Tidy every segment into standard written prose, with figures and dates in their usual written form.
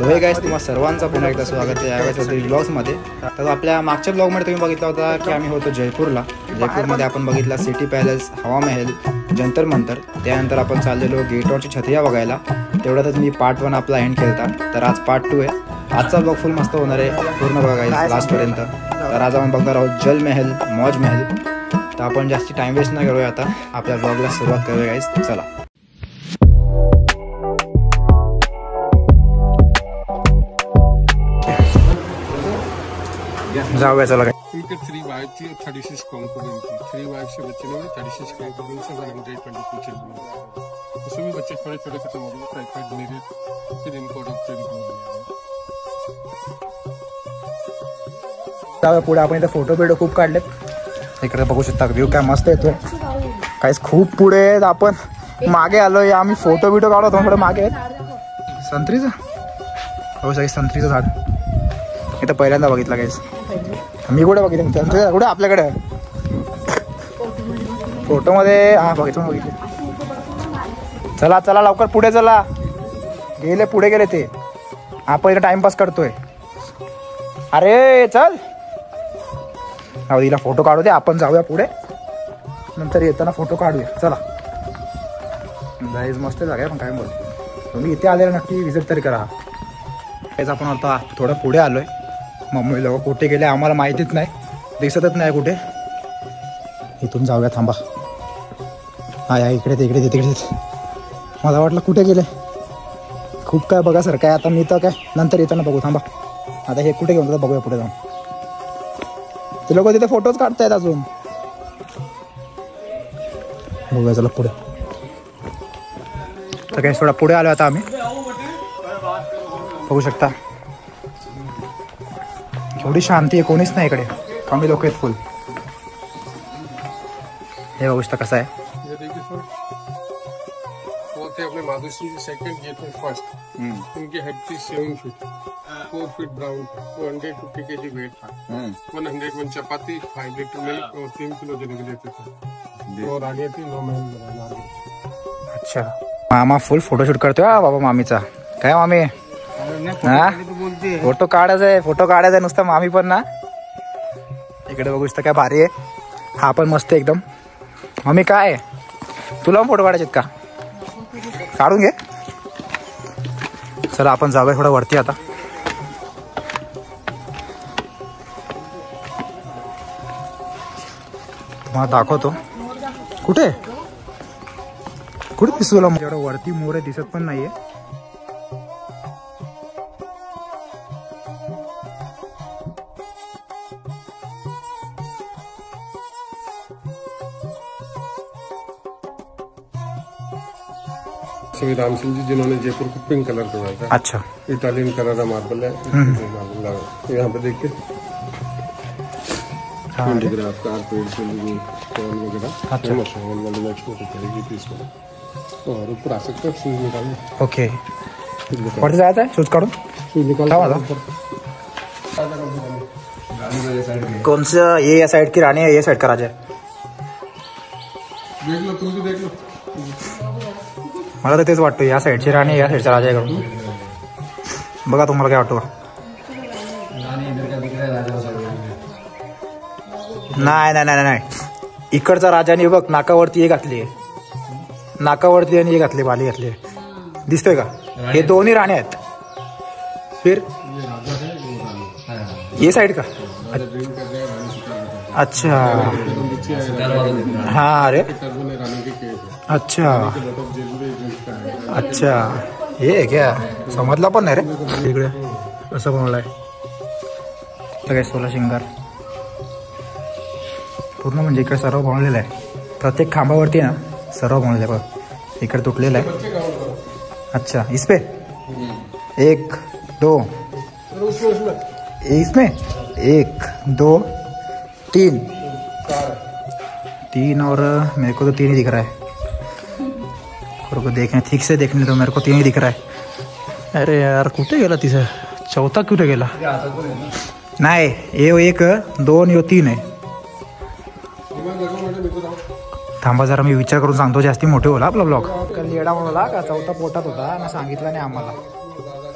So hey guys तुम्हा सर्वांचं पुन्हा एकदा स्वागत आहे यावेळेस ब्लॉग्समध्ये. तर आपल्या मागच्या ब्लॉगमध्ये तुम्ही बघितला होता की आम्ही होतो जयपूरला. जयपूरमध्ये आपण बघितला सिटी पॅलेस, हवा महल, जंतर मंतर. त्यानंतर आपण चाललेलो गेटवरची छत्र्या बघायला. तेवढ्यातच मी पार्ट 1 आपला एंड केलता. तर आज पार्ट 2 आहे. आजचा ब्लॉग फुल मस्त होणार आहे, पूर्ण बघा गाईस लास्टपर्यंत. तर आज आपण बघणार आहोत जल महल, मौज महल. तर आपण जास्ती टाइम वेस्ट नाही करूया, आता आपल्या ब्लॉगला सुरुवात करूया गाईस. चला जाऊया. चला काय 3 wives थी, 36 कॉन्फिडेंट थी. 3 wives से बच्चे लोग 36 कॉन्फिडेंट से 122 चिल्ड्रन. उसमें भी बच्चे थोड़े छोटे खत्म हो गए. टाइफाइड मलेरिया फिर इनको डॉक्टर जाऊया पुढे. आपण इथे फोटो बिटो खूप काढलेत. इकडे बघू शकता व्ह्यू काय मस्त येतोय. काहीच खूप पुढे आहेत. आपण मागे आलोय. आम्ही फोटो बिटो काढतो थोडं मागे. संत्रीचं हो सगळी संत्रीचं झाड इथं पहिल्यांदा बघितलं काहीच. मी कुठे बघितलं संत्रीचं कुठे आपल्याकडे फोटोमध्ये. हा बघितलं. चला चला लवकर पुढे चला. गेले पुढे गेले ते. आपण इथं टाइमपास करतोय. अरे चल तिला फोटो काढू दे. आपण जाऊया पुढे, नंतर येताना फोटो काढूया. चला गाईज मस्त जागा आहे. पण काय बोलतो तुम्ही इथे आलेला नक्की विजिट तरी करा. हेच आपण आता थोडं पुढे आलोय. मम्मी लोक कुठे गेले आम्हाला माहितीच नाही, दिसतच नाही कुठे. इथून जाऊया. थांबा. हा या इकडे. मला वाटलं कुठे गेले. खूप काय बघा सर काय. आता मी तर काय नंतर येताना बघू. थांबा आता हे कुठे घेऊन जातात बघूया पुढे जाऊन. ते लोक तिथे फोटोज काढतायत अजून. बघूया चला पुढे. तर काही थोडा पुढे आलो आता आम्ही. बघू शकता एवढी शांती आहे. कोणीच नाही इकडे. कमी लोक आहेत फुल. हे बघू शकता कसं आहे. अपने माधुश्री सेकंड गेट में फर्स्ट. उनकी हाइट थी 7 feet 4 feet brown. 250 kg weight था. 101 चपाती, 5 लीटर मिल्क और 3 किलो जलेबी देते थे. और आगे थी 9 महल बनाना. अच्छा मामा फुल फोटोशूट करतोय बाबा मामीचा. काय मामी हा फोटो काढायचा आहे नुसता. मामी पण ना इकडे बघू शकता काय भारी आहे. हा पण मस्त एकदम. मामी काय तुला फोटो काढायचे का? काढून घे. चला आपण जाऊया थोडा वरती आता. तुम्हाला दाखवतो. कुठे दिसू लागला एवढं वरती. मोरे दिसत पण नाहीये. राम सिंह जी जिन्होंने जयपुर को पिंक कलर करवाया था. अच्छा इटालियन कलर का मार्बल है. यहाँ पे देखिए हैंडीक्राफ्ट कारपेट से वगैरह. अच्छा और ऊपर आ सकते हैं. शूज निकालने. ओके वरती जायचं आहे. शूज काढून शूज निकाल. कौन सा ये या साइड की रानी है, ये साइड का राजा है. देख लो तुम भी देख लो. मला तर तेच वाटतं या साईडची राणी या साईडचा राजा आहे करून. बघा तुम्हाला काय वाटतं. नाही इकडचा राजाने बघ नाकावरती हे घातली आहे. नाकावरती आणि हे घातली बाली घातली आहे. दिसतोय का? हे दोन्ही राण्या आहेत. फिर ये साइड का. अच्छा हाँ. अरे अच्छा हे आहे क्या. समजला पण नाही रे. इकडे असं बनवलंय. काय 16 शिंगार पूर्ण म्हणजे इकडे सर्व बनवलेलं आहे. प्रत्येक खांबावरती ना सर्व बनवलेलं आहे. बघ इकडे तुटलेलं आहे. अच्छा इसपे 1 2 इसमें 1 2 3 और मेरे को तो 3 ही दिख रहा है. को देखने ठीक से देखने तो मेरे को 3 ही दिख रहा है. अरे यार कुठे गेला तिचा चौथा कुठे गेला. नाही ये 1 2 यो 3 आहे. थांबा जरा मी विचार करून सांगतो. जास्ती मोठे होला आपला ब्लॉग. येडा म्हणला का चौथा पोटात होता ना सांगितलं नाही आम्हाला.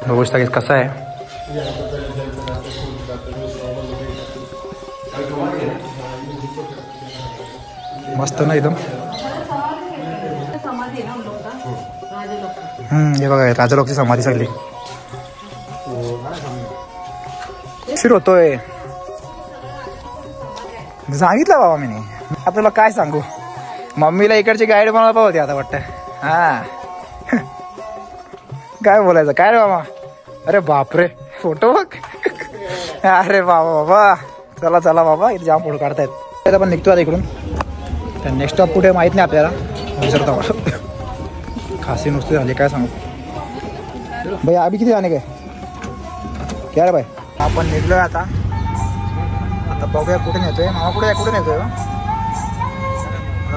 बघू शकता कसं आहे. मस्त ना एकदम. हे बघा राजा लोकची समाधी सगळी. शिर होतोय सांगितलं बाबा मी. आता तुला काय सांगू, मम्मीला इकडची गाईड बनवायला होती आता वाटतं. हा काय बोलायचं काय रे बाबा. अरे बापरे फोटो बघ. अरे बाबा बाबा चला चला बाबा, इथे जाम फोटो काढतायत. आपण निघतो आता इकडून. तर नेक्स्ट स्टॉप कुठे माहीत नाही आपल्याला, विसरतो. खासी नुसती झाली काय सांगू. भाई अभी किती जाणे काय क्या रे भाई. आपण निघलोय आता. आता बघूया कुठे नेतोय मामा. कुठे नेतोय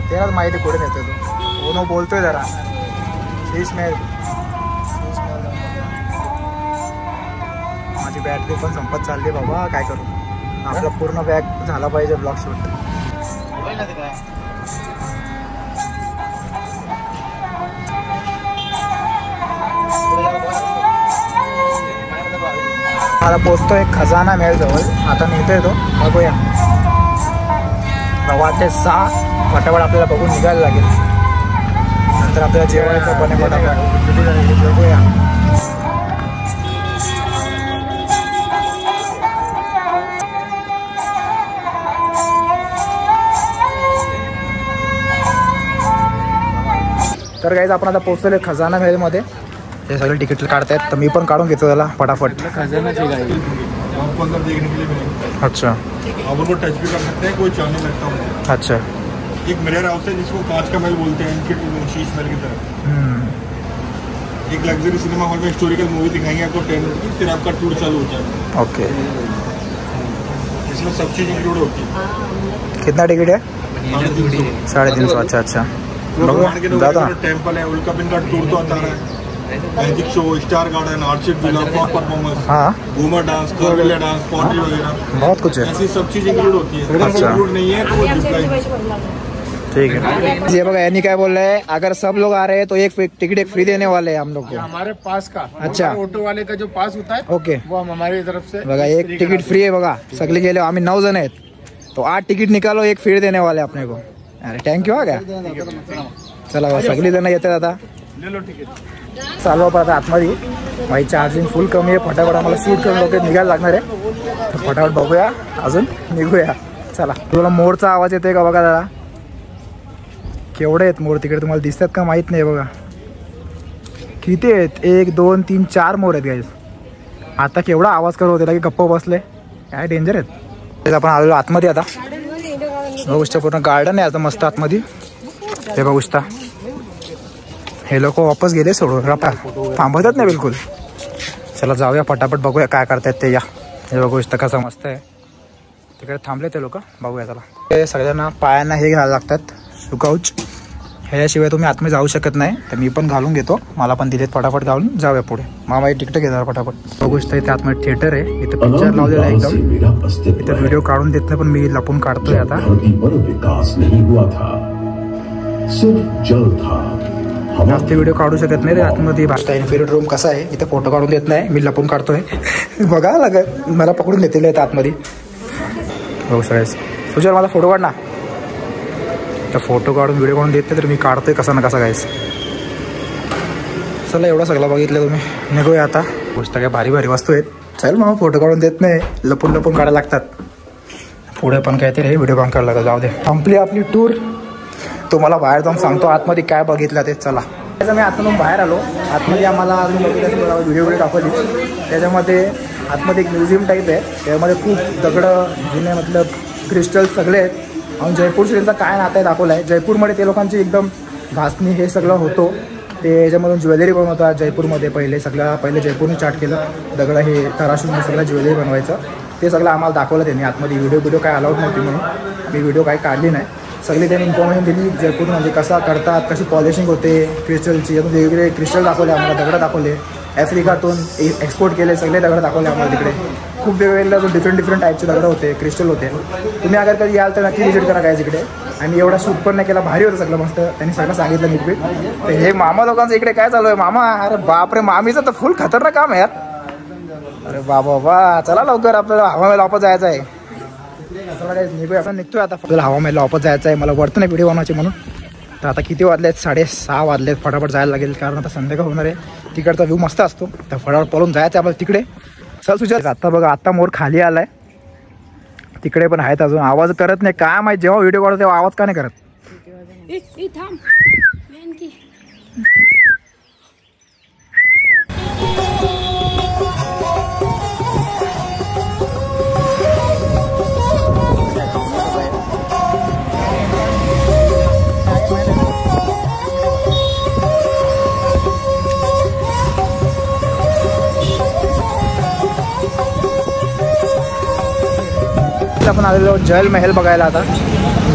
तेलाच माहिती कुठे नेतोय तो. नो बोलतोय जरा. माझी बॅटरी पण संपत चालली बाबा, काय करू. आपला पूर्ण बॅग झाला पाहिजे ब्लॉग शूट. मला पोचतोय खजाना मेळ जवळ. आता नेतोय तो, बघूया. वाटते 6 फटाफट आपल्याला बघून निघायला लागेल. नंतर आपल्याला जेवायचं पण फटाफट बघूया. तर गाईज आपण आता पोहोचलोय खजाना मेळमध्ये. हे सगळे तिकीट काढतायत तर मी पण काढून घेतो त्याला फटाफट. अच्छा और वो टच भी कर सकते हैं, कोई चाहने लगता हूँ. अच्छा एक मिरर हाउस है जिसको कांच का महल बोलते हैं, शीश महल की तरह. एक लग्जरी सिनेमा हॉल में हिस्टोरिकल मूवी दिखाएंगे आपको 10 मिनट की, फिर आपका टूर चालू होता है. ओके. इसमें सब चीज़ इंक्लूड होती है. कितना टिकट है? 350. अच्छा अच्छा. टेम्पल है, उल्कापिंड का टूर तो आता है. Magic show, star garden, Archid villa, फॉक परफॉर्मेंस, हाँ, घूमर डांस, करवेलिया डांस, पॉटरी वगैरह बहुत कुछ है. ऐसी सब चीज इंक्लूड होती है. अच्छा. इंक्लूड नहीं है तो वो ठीक है. ये बघा यांनी काय बोल रहे हैं, अगर सब लोग आ रहे हैं तो एक टिकट एक फ्री देने वाले हैं हम लोग को. हमारे पास का. अच्छा. ऑटो वाले का जो पास होता है ओके, वो हम हमारी तरफ से. बघा एक तिकीट फ्री आहे बघा. सगळे गेले आम्ही 9 जण आहेत. तो 8 तिकीट निकालो, एक फ्री देने वाले अपने को. अरे थँक्यू. हा क्या चला सगळी जण येतात आता. चालू आपण आता आतमध्ये. माझी चार्जिंग फुल कमी आहे. फटाफट आम्हाला शूट करून लोक निघायला लागणार आहे. तर फटाफट बघूया अजून निघूया. चला. तुला मोरचा आवाज येतोय का बघा जरा. केवढे आहेत मोर तिकडे तुम्हाला दिसतात का माहीत नाही. बघा किती आहेत. 1 2 3 4 मोर आहेत गाईज. आता केवढा आवाज करत होते की गप्प बसले. काय डेंजर आहेत. आपण आलेलो आतमध्ये आता. बघू शकता पूर्ण गार्डन आहे आता मस्त आतमध्ये. हे बघू शकता. हे लोक वापस गेले सोडून. रपा थांबतच नाही बिलकुल. चला जाऊया फटाफट बघूया काय करतायत ते. या हे बघू शकता कसं मस्त आहे. तिकडे थांबले ते लोक. बघूया चला. ते सगळ्यांना पायांना हे घालायला लागतात सुकाऊच. ह्याशिवाय तुम्ही आतमध्ये जाऊ शकत नाही. तर मी पण घालून घेतो. मला पण दिलेत. फटाफट घालून जाऊया पुढे. मामा तिकीट घेणार फटाफट. बघू शकता इथे आतमध्ये थिएटर आहे. इथे पिक्चर लावलेला आहे एकदम. इथे व्हिडिओ काढून देत नाही पण मी लपून काढतोय आता. जास्त व्हिडिओ काढू शकत नाही. आतमध्ये इन्फिनिटी रूम कसा आहे. इथे फोटो काढून देत नाही. मी लपून काढतोय. बघा लागत मला पकडून घेतलेले आहेत आतमध्ये. बघू सगळेच. सुजल माझा फोटो काढ ना. तर फोटो काढून व्हिडिओ काढून देत नाही तर मी काढतोय कसा ना कसा गायस. चला एवढं सगळं बघितलं तुम्ही. निघूया आता. गोष्ट काय भारी भारी वस्तू आहेत. चल मग फोटो काढून देत नाही. लपून लपून काढायला लागतात. पुढे पण काहीतरी व्हिडिओ काढून काढायला लागतात. जाऊ दे. संपली आपली टूर. तुम्हाला बाहेर जाऊन सांगतो आतमध्ये काय बघितलं ते. चला. त्याचं मी आतमधून बाहेर आलो. आतमध्ये आम्हाला अजून व्हिडिओ दाखवली. त्याच्यामध्ये आतमध्ये एक म्युझियम टाईप आहे. त्यामध्ये खूप दगडं जुने मतलब क्रिस्टल्स सगळे आहेत. आणि जयपूर सिटीचा काय नातं आहे दाखवलं आहे. जयपूरमध्ये ते लोकांची एकदम घासणी हे सगळं होतो. ते याच्यामधून ज्वेलरी बनवतात. जयपूरमध्ये पहिले जयपूरने स्टार्ट केलं. दगडं हे तराशून सगळं ज्वेलरी बनवायचं. ते सगळं आम्हाला दाखवलं त्यांनी आतमध्ये. व्हिडिओ काय अलाउड नव्हती म्हणून मी व्हिडिओ काही काढली नाही. सगळी त्यांनी इन्फॉर्मेशन दिली जयपूर म्हणजे कसा करतात, कशी पॉलिशिंग होते क्रिस्टलची. यातून वेगवेगळे क्रिस्टल दाखवले आम्हाला. दगडं दाखवले. आफ्रिकातून एक्सपोर्ट केले सगळे दगड दाखवले आम्हाला. तिकडे खूप वेगवेगळ्या डिफरंट टाईपचे दगड होते, क्रिस्टल होते. तुम्ही अगर कधी याल तर नक्की विजिट करा काय. इकडे आणि एवढा शूट पण नाही केला, भारी होतं सगळं मस्त, त्यांनी सगळं सांगितलं नीटबीट. तर हे मामा लोकांचं इकडे काय चालू आहे मामा? अरे बापरे, मामीचं तर फुल खतरनाक काम आहे यार. अरे बाबा चला लवकर, आपल्याला हवामेला वापस जायचं आहे. चला काय निघूया, आपण निघतोय आता. आपल्याला हवामेला वापस जायचं आहे, मला वाटतं नाही व्हिडिओ बनवायची म्हणून. तर आता किती वाजले आहेत? 6:30 वाजलेत. फटाफट जायला लागेल कारण आता संध्याकाळ होणार आहे. तिकडचा व्ह्यू मस्त असतो, तर फटाफट पळून जायचं आपल्याला तिकडे. चल सुजात, आता बघा आता मोर खाली आलाय, तिकडे पण आहेत अजून. आवाज करत नाही काय माहिती, जेव्हा व्हिडिओ काढतो तेव्हा आवाज का नाही करत? आपण आलेलो जल महल बघायला. आता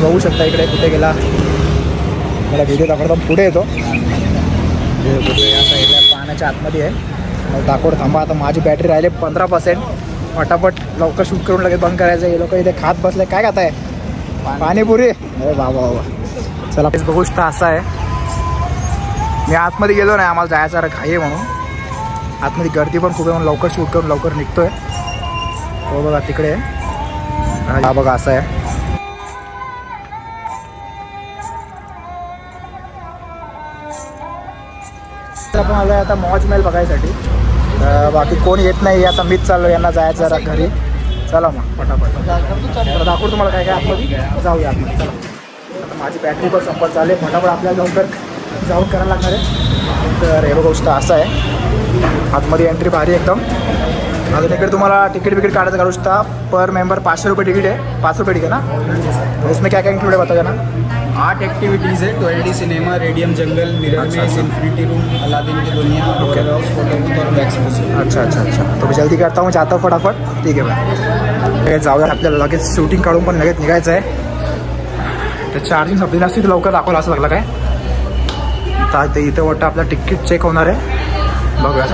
बघू शकता इकडे कुठे गेला, मला व्हिडिओ दाखवता पुढे येतो. या साईडला पाण्याच्या आतमध्ये आहे, मला दाखवत थांबा. आता माझी बॅटरी राहिले 15%. फटाफट लवकर शूट करून लगेच बंद करायचं. हे लोक इथे खात बसले, काय खात आहे? पाणीपुरी. अरे बाबा बाबा, चला बघू शकता असं आहे. मी आतमध्ये गेलो नाही, आम्हाला जायचं घाई आहे म्हणून. आतमध्ये गर्दी पण खूप आहे म्हणून लवकर शूट करून लवकर निघतोय. हो बघा तिकडे, हा बघा असं आहे. आपण आलोय आता मौज महल बघायसाठी. बाकी कोण येत नाही, आता मीच चाललो, यांना जायचं जरा घरी. चला मग फटाफट दाखवतो तुम्हाला काय काय आतमध्ये. जाऊया आतमध्ये चला. आता माझी बॅटरी पण संपत चालली, फटाफट आपल्याला लवकर जाऊन करायला लागणार आहे. तर हे गोष्ट असं आहे, आतमध्ये एंट्री भारी एकदम. अजून इकडे तुम्हाला तिकीट विकेट काढायचं काढू शकता. पर मेंबर 500 रुपये तिकीट है, 5 रुपये टिकट ना. इसमें क्या क्या इंक्लूड है बताओ ना? 8 एक्टिविटीज़ है, 12D cinema, radium jungle, mirror maze, infinity room, Aladdin की दुनिया, फोटो और एक्सपोजिशन. अच्छा अच्छा अच्छा, तो मैं जल्दी करता हूँ, जाता हूँ फटाफट. ठीक आहे भाई, जाऊया. आपल्याला लगेच शूटिंग काढून पण लगेच निघायचं आहे. तर चार्जिंग संपलेली असते, लवकर दाखवलं असं लागलं काय. तर इथं वाटतं आपलं तिकीट चेक होणार आहे. बघूया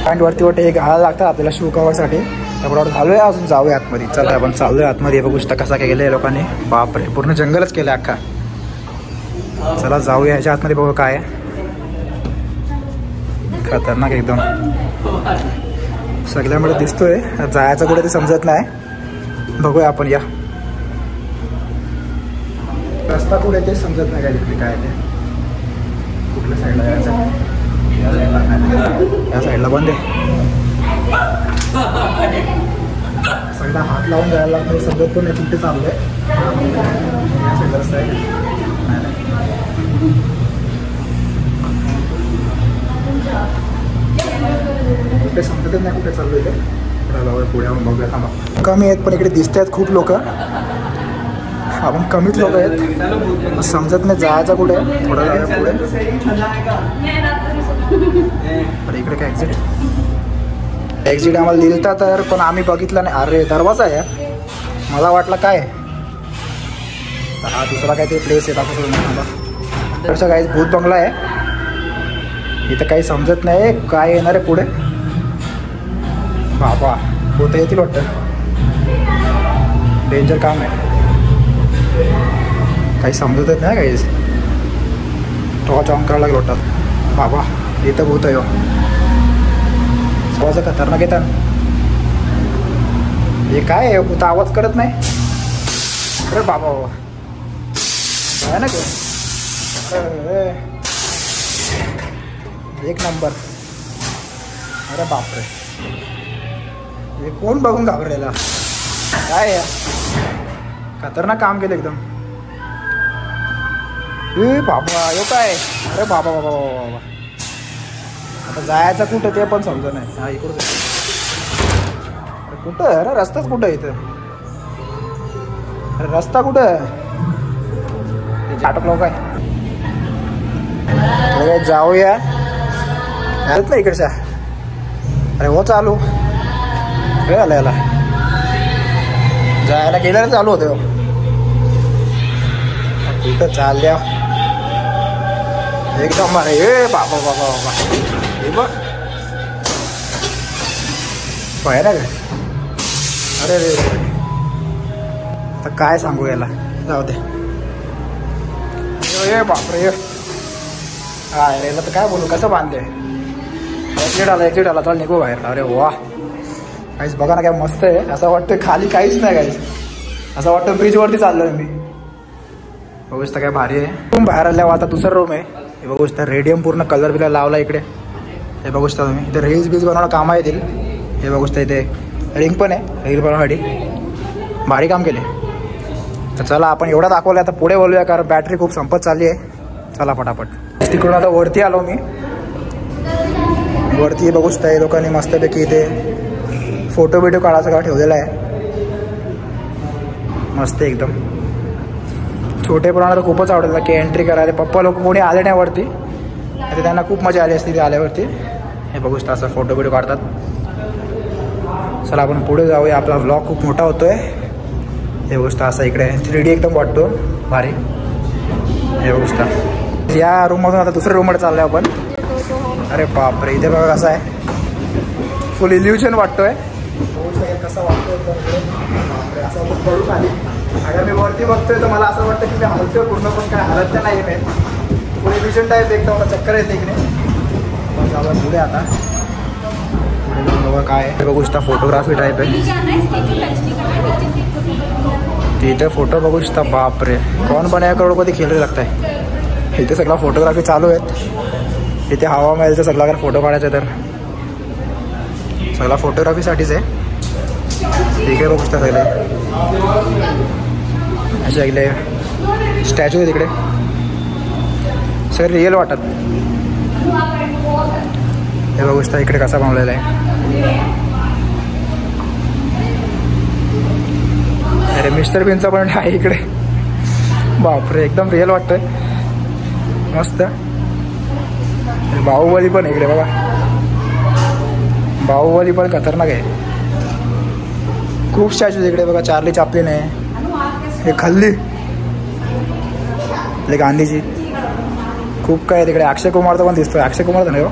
पॉईंट वरती हे घालायला लागतात आपल्याला शू कवरसाठी. त्याबरोबर झालोय, अजून जाऊया आतमध्ये. चला आपण चालूया आतमध्ये. बघू शकता कसा काय गेलं आहे लोकांनी. बापरे, पूर्ण जंगलच केलं अख्खा. चला जाऊया ह्याच्या आतमध्ये, बघू काय आहे. खतरनाक एकदम सगळ्यामुळे दिसतोय. जायचं कुठे ते समजत नाही. बघूया आपण. या रस्ता कुठे ते समजत नाही, काय तिकडे काय ते कुठल्या साईडला जायचं. या साईडला बंद आहे, सगळा हात लावून जायला लागतं, समजत पण नाही कुठे चालू आहे. या साईडला रस्ता आहे कुठे समजतच नाही कुठे चालू आहे ते. पुढे आपण बघूया, थांबा. कमी आहेत पण इकडे दिसत आहेत खूप लोक. आपण कमीच लोक आहेत, समजत नाही जायचं कुठे. थोडं जाऊया पुढे. अरे इकडे काय एक्झिट आम्हाला लिहिलता तर, पण आम्ही बघितलं नाही. अरे दरवाजा आहे, मला वाटलं काय हा दुसरा काहीतरी प्लेस आहे. दाखवतो तसं काही भूत बंगला आहे इथं, काही समजत नाही काय येणार आहे पुढे. बाबा भूत येतील वाटतं, डेंजर काम आहे. काही समजतच नाही काही. टॉर्च ऑन करायला लागलं वाटतं. बाबा इथं भूत आहे, थोडासा खतरनाक येतात. हे काय आहे, भूत आवाज करत नाही. अरे बाबा बाबा काय ना एक नंबर. अरे बापरे, हे कोण बघून घाबरलेला काय खतरनाक काम केलं एकदम. ए बाबा यो काय. अरे बाबा बाबा बाबा, आता जायचं कुठं ते पण समजत नाही. हा इकडं कुठं अरे रस्ताच कुठं आहे इथं. अरे रस्ता कुठं आहे, अटकलो काय. जाऊया येत नाही इकडच्या. अरे हो चालू काय आलं याला, जायला गेल्यावर चालू होते. कुठं चालल्या एकदम. अरे ए बाबा बाबा बाबा, हे बघ पाहिजे ना. अरे रे आता काय सांगू याला. जाऊ दे. ये बापरे, हा रेला तर काय बोलू, कसं बांधले. एक्झिट आला चल निघू बाहेर. अरे वा काहीच बघा ना, काय मस्त आहे. असं वाटतं खाली काहीच नाही, काहीच असं वाटतं ब्रिजवरती चाललोय मी. बघू शकता काय भारी आहे. रूम बाहेर आल्यावर आता दुसरा रूम आहे. हे बघू शकता रेडियम पूर्ण कलर बिलर लावला इकडे. हे बघू शकता तुम्ही, इथे रील्स बीज बनवणं कामं येतील. हे बघू शकता इथे रिंग पण आहे रील बनवण्यासाठी. भारी काम केले. तर चला आपण एवढा दाखवलं, आता पुढे बोलूया कारण बॅटरी खूप संपत चालली आहे. चला फटाफट. तिकडून आता वरती आलो मी. वरती बघू शकता लोकांनी मस्तपैकी इथे फोटो बिटो काढायचं का ठेवलेला आहे. मस्त एकदम. छोटे प्रमाणात खूपच आवडेल की एंट्री करायला. पप्पा लोक कोणी आले नाही वरती, तर त्यांना खूप मजा आली असती ते आल्यावरती. हे बघू शकता असं फोटो बिटो काढतात. चला आपण पुढे जाऊया. आपला व्लॉग खूप मोठा होतोय. हे बघू शकता असं इकडे 3D एकदम वाटतो भारी. हे बघू शकता या रूममधून आता दुसऱ्या रूममध्ये चाललोय आपण. अरे बापरे, इथे बघा कसं आहे, फुल इल्युशन वाटतोय. कसं वाटतोय असं खूप पडून आली. अगर मी वरती बघतोय तर मला असं वाटतं की मी हलतोय पूर्ण, पण काय हलत तर नाही. मी फुल इल्युशन टाईप एकदम मला चक्कर येते इकडे. पण पुढे आता पुढे बघा काय आहे. बघू शकता फोटोग्राफी टाईप आहे. तिथे फोटो बघू शकता. बापरे, कौन बनेगा करोडपती खेळले लागत आहे. इथे सगळा फोटोग्राफी चालू आहेत. इथे हवा महलचं सगळं अगर फोटो काढायचं तर सगळा फोटोग्राफीसाठीच आहे. ठीक आहे बघू शकता सगळे असे ऐकले स्टॅच्यू आहे तिकडे. सगळे रिअल वाटत. हे बघू शकता इकडे कसा बनवलेला आहे. अरे मिस्टर बीनचा पण आहे इकडे. बापरे एकदम रिअल वाटतंय. मस्त. बाहुबली पण इकडे बघा. बाहुबली पण खतरनाक आहे. खूप स्टॅच्यू इकडे बघा. चार्ली चॅप्लिन आहे. हे खल्ली आपले गांधीजी. खूप काय तिकडे. अक्षय कुमारचा पण दिसतोय. अक्षय कुमार तर नाही हो,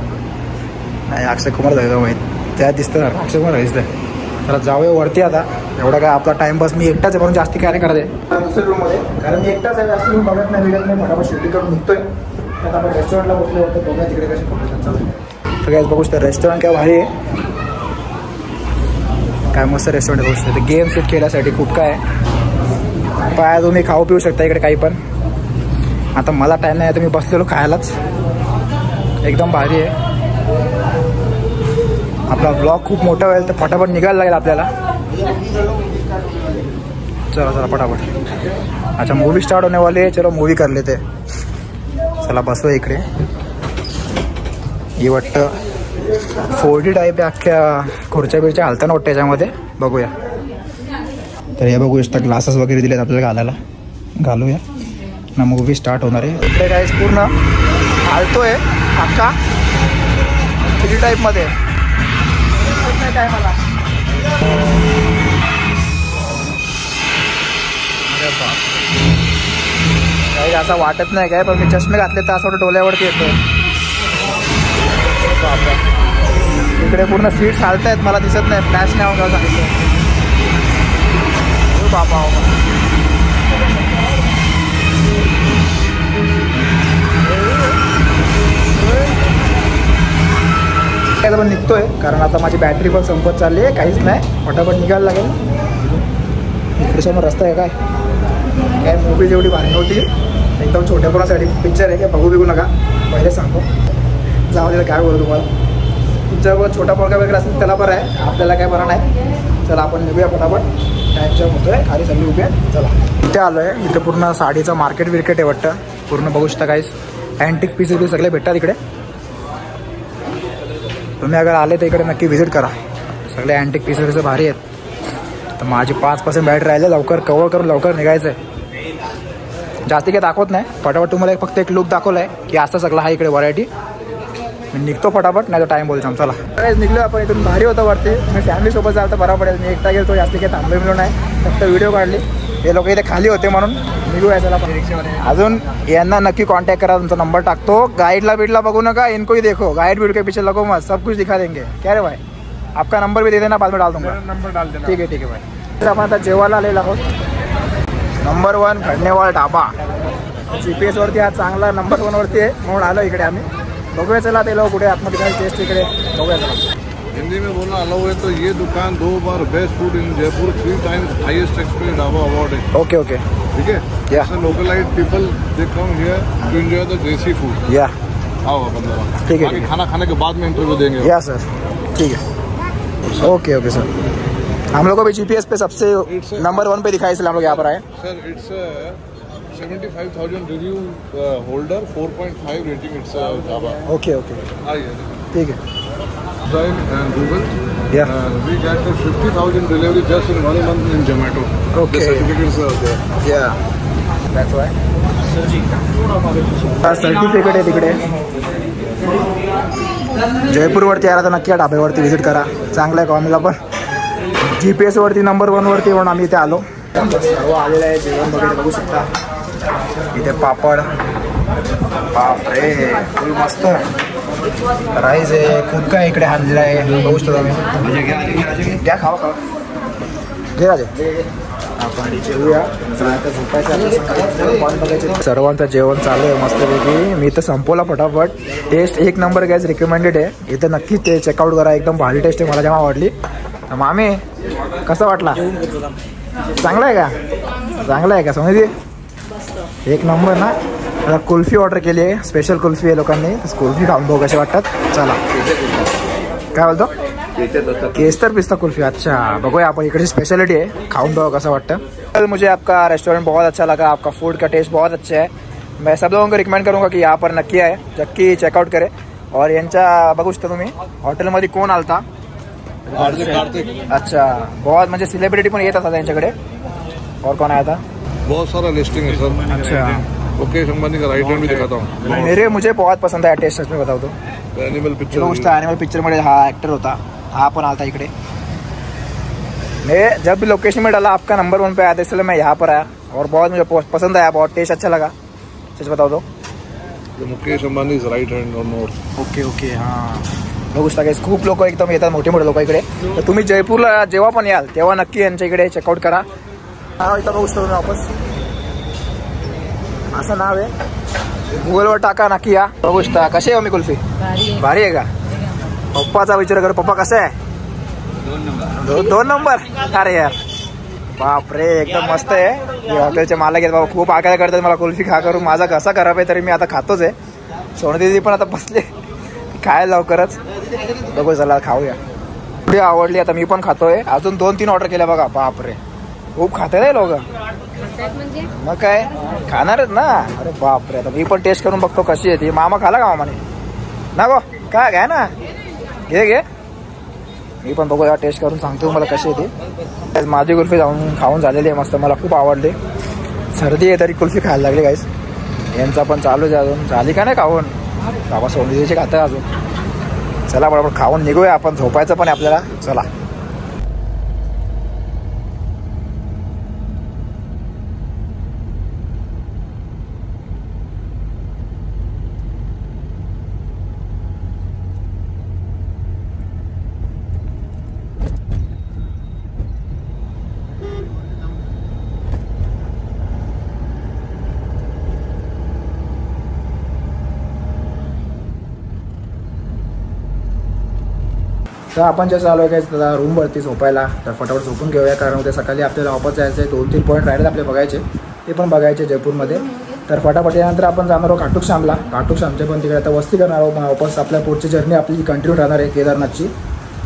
नाही अक्षय कुमार जायचं माहीत त्यात दिसतं ना. अक्षय कुमार दिसतंय. चला जाऊया वरती आता. एवढा काय आपला टाइमपास. मी एकटाच आहे म्हणून जास्ती काय करते दुसऱ्या रूममध्ये, कारण मी एकटाच आहे. जास्त रूम बघत नाही बिघत नाही. फटाफट शेवटी करून निघतोय. आता आपण रेस्टॉरंटला बसलो होतो. बघूया तिकडे कसे फोटो चालू. तर काय बघू शकता रेस्टॉरंट काय भारी आहे. काय मस्त रेस्टॉरंट बघू शकता. गेम शूट केल्यासाठी खूप काय आहे. पाय तुम्ही खाऊ पिऊ शकता इकडे काही पण. आता मला टाईम नाही तर मी बसलेलो खायलाच. एकदम भारी आहे. आपला ब्लॉग खूप मोठा होईल तर फटाफट निघायला लागेल आपल्याला. चला चला फटाफट. अच्छा मूवी स्टार्ट होने वाली है. चलो मूवी कर लेते. चला बसो इकडे. ही वाटतं 4D टाईप आहे. अख्ख्या खुर्च्या बिरच्या हालताना वाटतं याच्यामध्ये. बघूया. तर हे बघू शकता ग्लासेस वगैरे दिलेत आपल्याला घालायला. घालूया ना. मूवी स्टार्ट होणार आहे. इकडे काय पूर्ण हालतोय अख्खा 3D टाईपमध्ये. काय मला काही असं वाटत नाही काय, पण मी चष्मे घातले तर असं वाटतं डोळ्यावरती येतो. इकडे पूर्ण सीट्स हालत आहेत. मला दिसत नाही. फ्लॅश नाही होऊन सांगितलं. बाबा काय पण निघतोय कारण आता माझी बॅटरी पण संपत चालली आहे. काहीच नाही. फटाफट निघायला लागेल. इकडे समोर रस्ता आहे. काय मूवी जेवढी भारी नव्हती. एकदम छोट्या पोरासाठी पिक्चर आहे. काय बघू बिघू नका पहिले सांगतो. जाऊ दे काय बोलू तुम्हाला. तुमच्यावर छोटा पोरगा वगैरे असेल त्याला बरं आहे. आपल्याला काय बरं नाही. चला आपण निघूया फटाफट. टाईमच्या होतोय. खाली सगळी उभी आहे. चला इथे आलो आहे. इथे पूर्ण साडीचं मार्केट बिर्केट आहे वाटतं. पूर्ण बघू शकता काहीच. अँटिक पीसेस सगळे भेटतात इकडे. तुम्ही अगर आले तर इकडे नक्की व्हिजिट करा. सगळे अँटिक पीसेस भारी आहेत. तर माझी 5% बॅट राहिले. लवकर कवर करून लवकर निघायचं आहे. जास्ती काही दाखवत नाही. फटाफट तुम्हाला फक्त एक लुक दाखवला आहे की असं सगळं आहे इकडे व्हरायटी. मी निघतो फटाफट, नाही तर टाईम बोलतो चला. काहीच निघलो आपण इथून. भारी होतं वरती. मी फॅमिलीसोबत जायला तर बरा पडेल. मी एकटा गेलो. जास्ती काही थांबलो मिळून नाही. फक्त व्हिडिओ काढली. हे लोक इथे खाली होते म्हणून निघूया. चला अजून यांना नक्की कॉन्टॅक्ट करा. तुमचा नंबर टाकतो. गाइडला बिडला बघू नका. इनको ही देखो. गाइड बीड के पीछे लगो मत. सब कुछ दिखा देंगे. क्या रे भाई. आपका नंबर भी दे देना. बाद में डाल दूंगा. नंबर डाल देना. ठीक आहे भाई. तर आपण आता जेवायला आलेलो आहोत. नंबर 1 खंडेवाळ ढाबा. GPS वरती हा चांगला नंबर 1 वरती आहे म्हणून आलो इकडे आम्ही. बघूया चला ते लोक कुठे आतमध्ये काय टेस्ट इकडे बघूया चला. हिंदी में बोलना अलाउ है तो ये दुकान 2 बार best food in Jaipur 3 times highest experience dhaba award है. ओके ओके ठीक है. Yeah. Localite people they come here to enjoy the desi food. या आओ अपन जरा. ठीक है. बाकी खाना खाने के बाद में इंटरव्यू देंगे. या सर ठीक है. Okay okay sir. हम लोग को भी GPS पे सबसे नंबर 1 पे दिखाई, इसलिए हम लोग यहाँ पर आए. Sir it's 75,000 review holder 4.5 rating. It's dhaba. Okay okay आइए. ठीक है. And Google. Yeah. We got the 50,000 delivery just in 1 month in Zomato. Okay. The certificates are there. या दॅट्स वाय. सर्टिफिकेट आहे तिकडे. जयपूरवरती आला तर नक्की या ढाब्यावरती व्हिजिट करा. चांगलं आहे कॉमेला पण. GPS वरती नंबर 1 वरती म्हणून आम्ही इथे आलो. सर्व आलेलं आहे. जेवण वगैरे बघू शकता. इथे पापड. बापरे फुल मस्त राईस आहे. खूप काय इकडे आणलेलं आहे बघू शकता तुम्ही. घ्या खावा खावा. घे राजे. आपण जेवूया. सर्वांचं जेवण चालू आहे मस्तपैकी. मी तर संपवला फटाफट. टेस्ट एक नंबर गॅस रिकमेंडेड आहे. इथं नक्की ते चेकआउट करा. एकदम भारी टेस्ट आहे. मला जेव्हा आवडली. मामी कसा वाटला? चांगला आहे का? चांगला आहे का समजली? एक नंबर ना. आता कुल्फी ऑर्डर केली आहे. स्पेशल कुल्फी आहे लोकांनी. कुल्फी खाऊन बघू कसे वाटतात. चला काय बोलतो? केसर पिस्ता कुल्फी. अच्छा बघूया आपण. इकडची स्पेशलिटी है. खाऊन बघो कसं वाटतं. कल मुझे आपका रेस्टोरेंट बहुत अच्छा लगा. आपका फूड का टेस्ट बहुत अच्छा है. मैं सब लोगों को रिकमेंड करूँगा की यहाँ पर नक्की आहे. नक्की चेकआउट करे. और यांच्या बघू शकता तुम्ही हॉटेलमध्ये कोण आलता? अच्छा बहुत म्हणजे सेलिब्रिटी पण येत असतात त्यांच्याकडे. और कौन आया था? बहुत सारा लिस्टिंग है सर. अच्छा मुकेश अंबानी का राइट हैंड भी दिखाता हूँ. मुझे बहुत पसंद आया टेस्ट. सच में बताओ तो एनिमल पिक्चर. एनिमल पिक्चर मध्ये हा ऍक्टर होता. हा पण आता इकडे. मैं जब भी लोकेशन में डाला आपका नंबर 1 पे आया था, इसलिए मैं यहाँ पर आया. और बहुत मुझे पसंद आया. बहुत टेस्ट अच्छा लगा. सच बताओ तो Mukesh Ambani is right hand और नॉर्थ. ओके ओके हां बघू शकता. खूप लोक एकदम येतात. मोठे मोठे लोक इकडे. तर तुम्ही जयपूरला जेव्हा पण याल तेव्हा नक्की यांच्या इकडे चेकआउट करा. इथं बघू शकतो वापस असं नाव आहे. गुगलवर टाका नक्की या. बघू शकता. कशी आहे मी कुल्फी? भारी आहे का? पप्पाचा विचार कर. पप्पा कसं आहे? 2 नंबर. अरे यार बापरे एकदम मस्त आहे. हॉटेलचे मालक आहेत बाबा. खूप आग्रह करतात मला कुल्फी खा करून. माझा घसा खराब आहे तरी मी आता खातोच आहे. सोनदीदी पण आता बसले खायला लवकरच. बघू चला खाऊया. पुढे आवडली आता मी पण खातोय. अजून 2-3 ऑर्डर केल्या बघा. बापरे खूप खाते रे लोक. मग काय खाणारच ना. अरे बापरे आता मी पण टेस्ट करून बघतो कशी आहे ती. मामा खाला का मामाने? ना गो काय घ्या ना. घे घे. मी पण बघूया टेस्ट करून सांगतो मला कशी आहे ती. माझी कुल्फी खाऊन झालेली आहे मस्त. मला खूप आवडली. सर्दी आहे तरी कुल्फी खायला लागली गाईस. यांचा पण चालू आहे अजून. झाली का नाही खाऊन? बाबा सोनीचे खातं अजून. चला बरोबर खाऊन निघूया आपण. झोपायचं पण आपल्याला. चला तर आपण जे चालू आहे काय रूमवरती झोपायला. तर फटाफट झोपून घेऊया कारण उद्या सकाळी आपल्याला वापस जायचं आहे. 2-3 पॉईंट राहिले आपले बघायचे. ते पण बघायचे जयपूरमध्ये. तर फटाफट यानंतर आपण जाणार आहोत खाटूश्यामला. खाटूश्यामचे पण तिकडे आता वस्ती करणार आहोत. वापस आपल्या पुढची जर्नी आपली कंटिन्यू राहणार आहे केदारनाथची.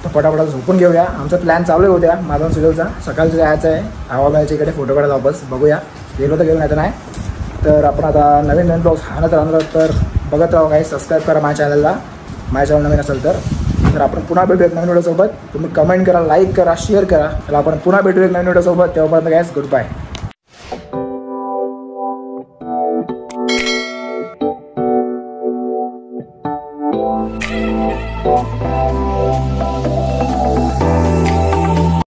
तर फटाफट झोपून घेऊया. आमचा प्लॅन चालू आहे उद्या माझा सुजलचा. सकाळचं जायचं आहे हवाबाईच्या इकडे फोटो काढायला वापस. बघूया गेलो तर गेलो नाही तर नाही. तर आपण आता नवीन ब्लॉग्स आणत राहणार. तर बघत राहा काही. सबस्क्राईब करा माझ्या चॅनलला. माझ्या चॅनल नवीन असेल तर आपण पुन्हा भेटू एक नवीन व्हिडिओसोबत. तुम्ही कमेंट करा, लाईक करा, शेअर करा. तर आपण पुन्हा भेटू एक नवीन व्हिडिओसोबत. तेव्हापर्यंत गाईस गुड बाय.